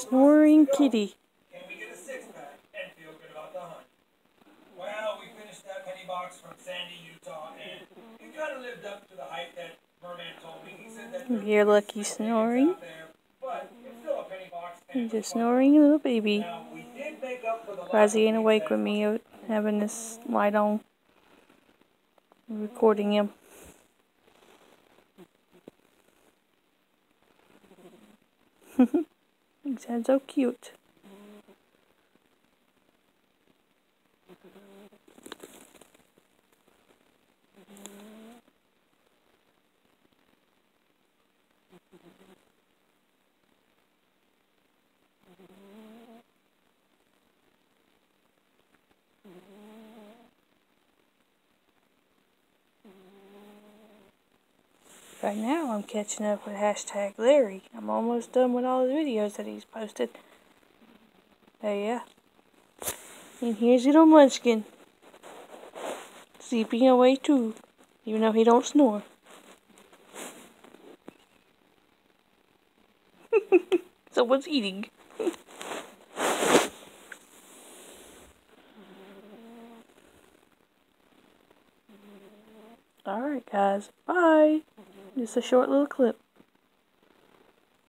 Snoring kitty. Can we get a six-pack and feel good about the hunt? Well, we finished that penny box from Sandy, Utah, and it kind of lived up to the hype that Merman told me. He said that You're lucky snoring. but it's still a penny box. He's a snoring little baby. Now, we did make up for the Surprised he ain't awake with me having this light on. Recording him. He sounds so cute. Right now I'm catching up with hashtag Larry. I'm almost done with all the videos that he's posted. Oh yeah. And here's little Munchkin. Sleeping away too. Even though he don't snore. Someone's eating. Alright guys, bye. Just a short little clip.